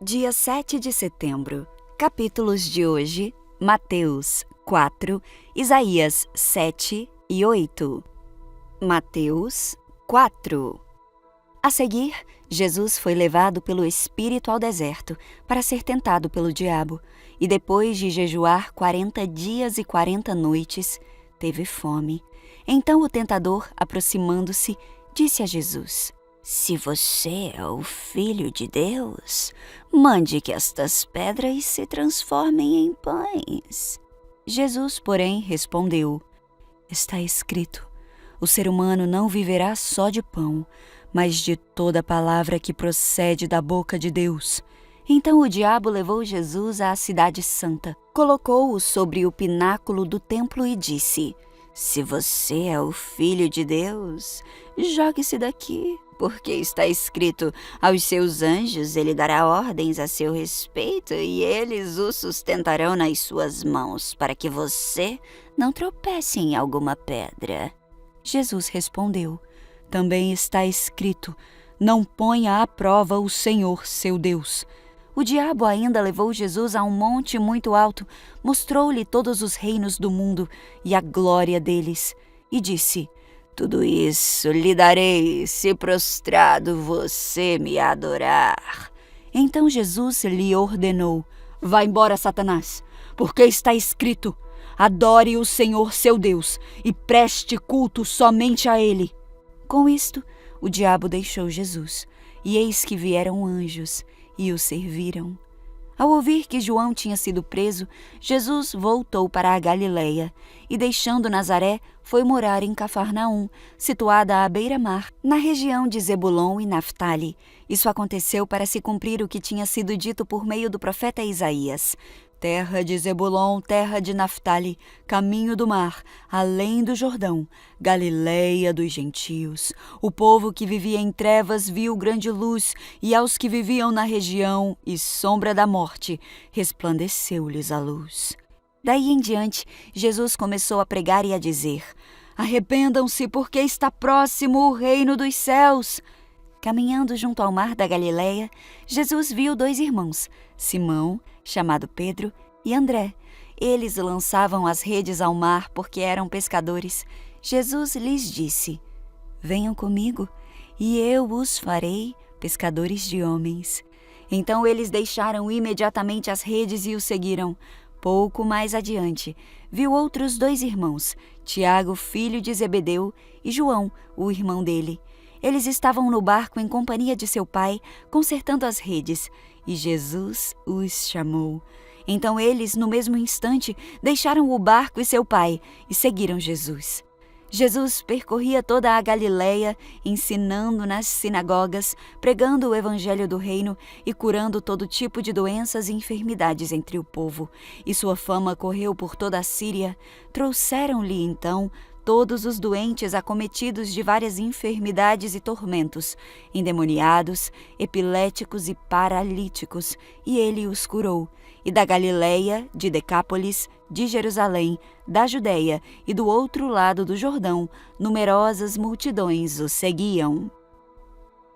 Dia 7 de setembro. Capítulos de hoje: Mateus 4, Isaías 7 e 8. Mateus 4. A seguir, Jesus foi levado pelo Espírito ao deserto para ser tentado pelo diabo, e depois de jejuar 40 dias e 40 noites, teve fome. Então o tentador, aproximando-se, disse a Jesus: "Se você é o Filho de Deus, mande que estas pedras se transformem em pães." Jesus, porém, respondeu: "Está escrito: o ser humano não viverá só de pão, mas de toda palavra que procede da boca de Deus." Então o diabo levou Jesus à cidade santa, colocou-o sobre o pináculo do templo e disse: "Se você é o Filho de Deus, jogue-se daqui, porque está escrito: aos seus anjos ele dará ordens a seu respeito e eles o sustentarão nas suas mãos, para que você não tropece em alguma pedra." Jesus respondeu: "Também está escrito: não ponha à prova o Senhor, seu Deus." O diabo ainda levou Jesus a um monte muito alto, mostrou-lhe todos os reinos do mundo e a glória deles, e disse: "Tudo isso lhe darei, se prostrado você me adorar." Então Jesus lhe ordenou: "Vá embora, Satanás, porque está escrito: adore o Senhor seu Deus e preste culto somente a Ele." Com isto, o diabo deixou Jesus, e eis que vieram anjos e o serviram. Ao ouvir que João tinha sido preso, Jesus voltou para a Galileia e, deixando Nazaré, foi morar em Cafarnaum, situada à beira-mar, na região de Zebulon e Naftali. Isso aconteceu para se cumprir o que tinha sido dito por meio do profeta Isaías: "Terra de Zebulon, terra de Naftali, caminho do mar, além do Jordão, Galileia dos gentios. O povo que vivia em trevas viu grande luz, e aos que viviam na região e sombra da morte, resplandeceu-lhes a luz." Daí em diante, Jesus começou a pregar e a dizer: "Arrependam-se, porque está próximo o reino dos céus." Caminhando junto ao mar da Galileia, Jesus viu dois irmãos, Simão, chamado Pedro, e André. Eles lançavam as redes ao mar porque eram pescadores. Jesus lhes disse: "Venham comigo, e eu os farei pescadores de homens." Então eles deixaram imediatamente as redes e o seguiram. Pouco mais adiante, viu outros dois irmãos, Tiago, filho de Zebedeu, e João, o irmão dele. Eles estavam no barco em companhia de seu pai, consertando as redes, e Jesus os chamou. Então eles, no mesmo instante, deixaram o barco e seu pai e seguiram Jesus. Jesus percorria toda a Galileia, ensinando nas sinagogas, pregando o evangelho do reino e curando todo tipo de doenças e enfermidades entre o povo. E sua fama correu por toda a Síria. Trouxeram-lhe então todos os doentes acometidos de várias enfermidades e tormentos, endemoniados, epiléticos e paralíticos, e ele os curou. E da Galileia, de Decápolis, de Jerusalém, da Judeia e do outro lado do Jordão, numerosas multidões o seguiam.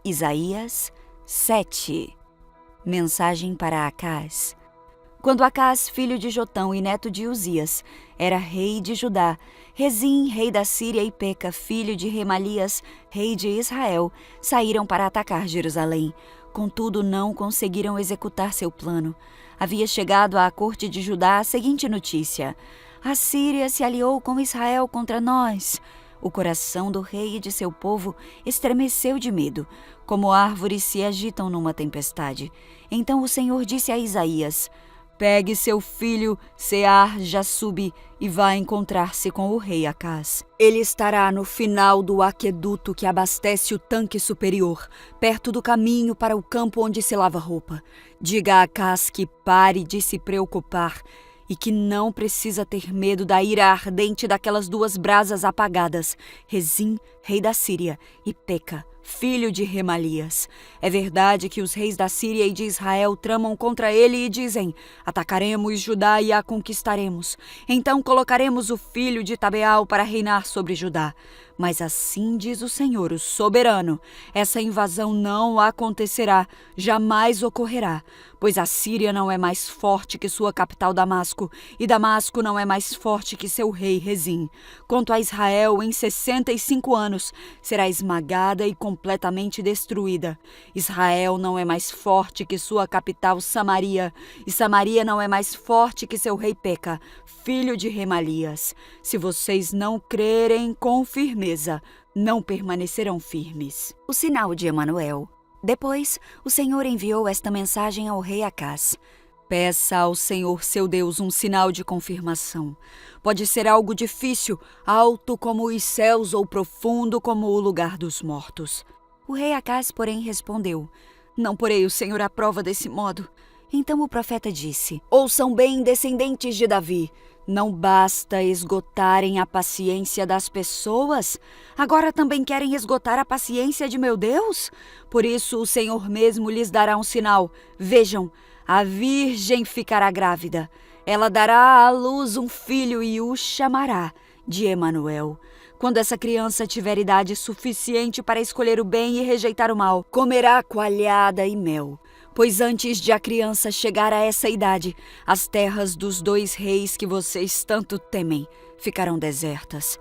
Isaías 7. Mensagem para Acás. Quando Acás, filho de Jotão e neto de Uzias, era rei de Judá, Rezim, rei da Síria, e Peca, filho de Remalias, rei de Israel, saíram para atacar Jerusalém. Contudo, não conseguiram executar seu plano. Havia chegado à corte de Judá a seguinte notícia: "A Síria se aliou com Israel contra nós." O coração do rei e de seu povo estremeceu de medo, como árvores se agitam numa tempestade. Então o Senhor disse a Isaías: "Pegue seu filho Sear-Jasub e vá encontrar-se com o rei Acás. Ele estará no final do aqueduto que abastece o tanque superior, perto do caminho para o campo onde se lava roupa. Diga a Acás que pare de se preocupar e que não precisa ter medo da ira ardente daquelas duas brasas apagadas, Rezim rei da Síria, e Peca, filho de Remalias. É verdade que os reis da Síria e de Israel tramam contra ele e dizem: atacaremos Judá e a conquistaremos. Então colocaremos o filho de Tabeal para reinar sobre Judá. Mas assim diz o Senhor, o soberano: essa invasão não acontecerá, jamais ocorrerá, pois a Síria não é mais forte que sua capital Damasco, e Damasco não é mais forte que seu rei Rezim. Quanto a Israel, em 65 anos, será esmagada e completamente destruída. Israel não é mais forte que sua capital Samaria, e Samaria não é mais forte que seu rei Peca, filho de Remalias. Se vocês não crerem com firmeza, não permanecerão firmes. O sinal de Emanuel. Depois, o Senhor enviou esta mensagem ao rei Acaz: peça ao Senhor seu Deus um sinal de confirmação. Pode ser algo difícil, alto como os céus ou profundo como o lugar dos mortos. O rei Acaz, porém, respondeu: não porei o Senhor à prova desse modo. Então o profeta disse: ouçam bem, descendentes de Davi. Não basta esgotarem a paciência das pessoas? Agora também querem esgotar a paciência de meu Deus? Por isso o Senhor mesmo lhes dará um sinal. Vejam, a virgem ficará grávida. Ela dará à luz um filho e o chamará de Emanuel. Quando essa criança tiver idade suficiente para escolher o bem e rejeitar o mal, comerá coalhada e mel. Pois antes de a criança chegar a essa idade, as terras dos 2 reis que vocês tanto temem ficarão desertas.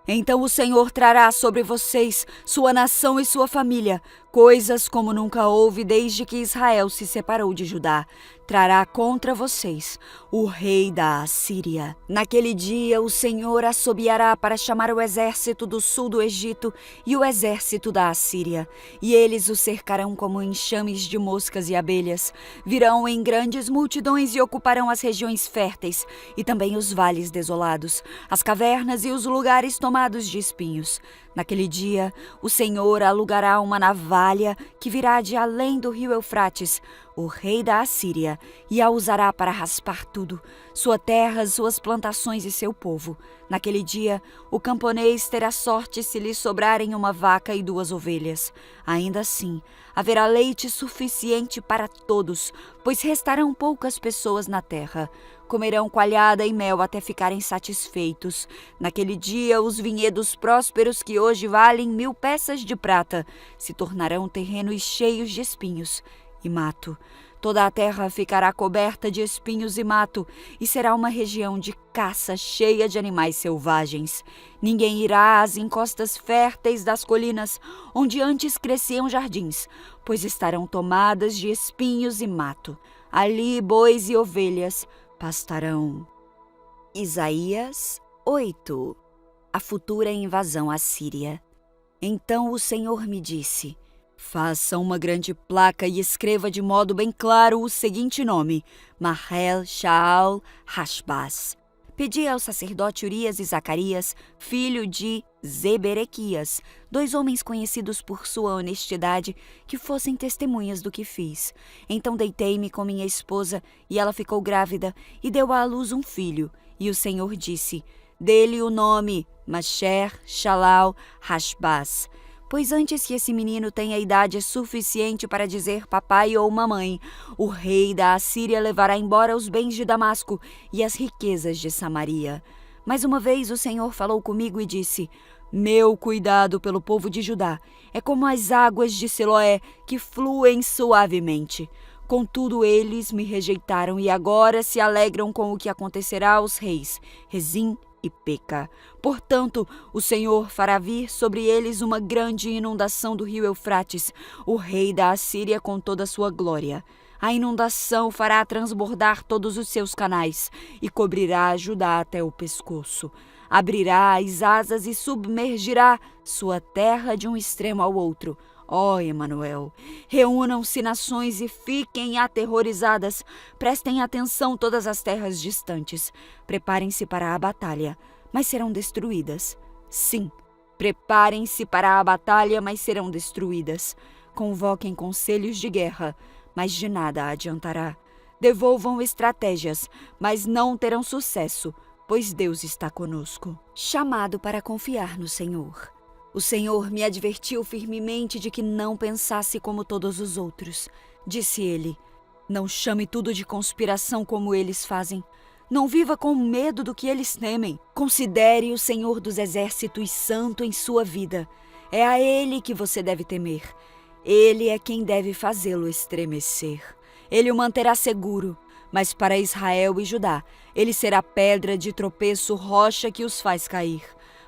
Então o Senhor trará sobre vocês, sua nação e sua família, coisas como nunca houve desde que Israel se separou de Judá. Trará contra vocês o rei da Assíria. Naquele dia o Senhor assobiará para chamar o exército do sul do Egito e o exército da Assíria, e eles o cercarão como enxames de moscas e abelhas. Virão em grandes multidões e ocuparão as regiões férteis e também os vales desolados, as cavernas e os lugares tomados de espinhos. Naquele dia, o Senhor alugará uma navalha que virá de além do rio Eufrates, o rei da Assíria, e a usará para raspar tudo, sua terra, suas plantações e seu povo. Naquele dia, o camponês terá sorte se lhe sobrarem uma vaca e 2 ovelhas. Ainda assim, haverá leite suficiente para todos, pois restarão poucas pessoas na terra. Comerão coalhada e mel até ficarem satisfeitos. Naquele dia, os vinhedos prósperos que hoje valem 1000 peças de prata se tornarão terrenos cheios de espinhos e mato. Toda a terra ficará coberta de espinhos e mato, e será uma região de caça cheia de animais selvagens. Ninguém irá às encostas férteis das colinas, onde antes cresciam jardins, pois estarão tomadas de espinhos e mato. Ali bois e ovelhas pastarão. Isaías 8. A futura invasão à Síria. Então o Senhor me disse: faça uma grande placa e escreva de modo bem claro o seguinte nome: Mahel-Shaal-Hashbaz. Pedi ao sacerdote Urias e Zacarias, filho de Zeberequias, 2 homens conhecidos por sua honestidade, que fossem testemunhas do que fiz. Então deitei-me com minha esposa, e ela ficou grávida, e deu à luz um filho. E o Senhor disse: dê-lhe o nome Masher-Shalal-Hashbaz. Pois antes que esse menino tenha idade suficiente para dizer papai ou mamãe, o rei da Assíria levará embora os bens de Damasco e as riquezas de Samaria. Mais uma vez o Senhor falou comigo e disse: meu cuidado pelo povo de Judá é como as águas de Siloé, que fluem suavemente. Contudo, eles me rejeitaram e agora se alegram com o que acontecerá aos reis Rezim e Peca. Portanto, o Senhor fará vir sobre eles uma grande inundação do rio Eufrates, o rei da Assíria com toda a sua glória. A inundação fará transbordar todos os seus canais e cobrirá Judá até o pescoço. Abrirá as asas e submergirá sua terra de um extremo ao outro. Ó Emanuel, reúnam-se nações e fiquem aterrorizadas. Prestem atenção todas as terras distantes. Preparem-se para a batalha, mas serão destruídas. Sim, preparem-se para a batalha, mas serão destruídas. Convoquem conselhos de guerra, mas de nada adiantará. Devolvam estratégias, mas não terão sucesso, pois Deus está conosco. Chamado para confiar no Senhor. O Senhor me advertiu firmemente de que não pensasse como todos os outros. Disse ele: não chame tudo de conspiração como eles fazem. Não viva com medo do que eles temem. Considere o Senhor dos Exércitos santo em sua vida. É a Ele que você deve temer. Ele é quem deve fazê-lo estremecer. Ele o manterá seguro. Mas para Israel e Judá, ele será pedra de tropeço, rocha que os faz cair.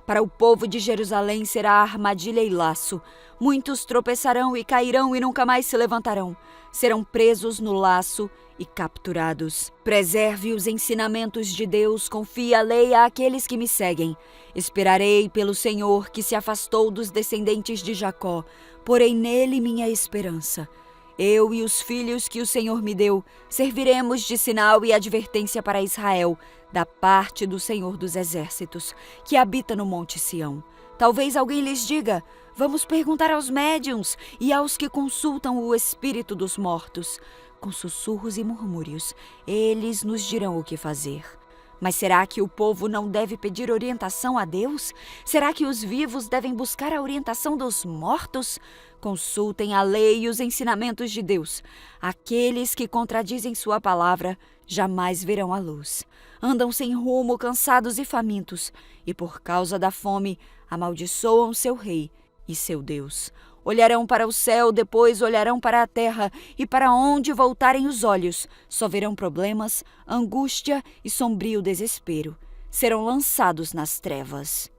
Para o povo de Jerusalém será armadilha e laço. Muitos tropeçarão e cairão e nunca mais se levantarão. Serão presos no laço e capturados. Preserve os ensinamentos de Deus, confie a lei àqueles que me seguem. Esperarei pelo Senhor, que se afastou dos descendentes de Jacó. Porei nele minha esperança. Eu e os filhos que o Senhor me deu, serviremos de sinal e advertência para Israel, da parte do Senhor dos Exércitos, que habita no Monte Sião. Talvez alguém lhes diga: vamos perguntar aos médiuns e aos que consultam o espírito dos mortos. Com sussurros e murmúrios, eles nos dirão o que fazer. Mas será que o povo não deve pedir orientação a Deus? Será que os vivos devem buscar a orientação dos mortos? Consultem a lei e os ensinamentos de Deus. Aqueles que contradizem sua palavra jamais verão a luz. Andam sem rumo, cansados e famintos, e por causa da fome amaldiçoam seu rei e seu Deus. Olharão para o céu, depois olharão para a terra, e para onde voltarem os olhos, só verão problemas, angústia e sombrio desespero. Serão lançados nas trevas.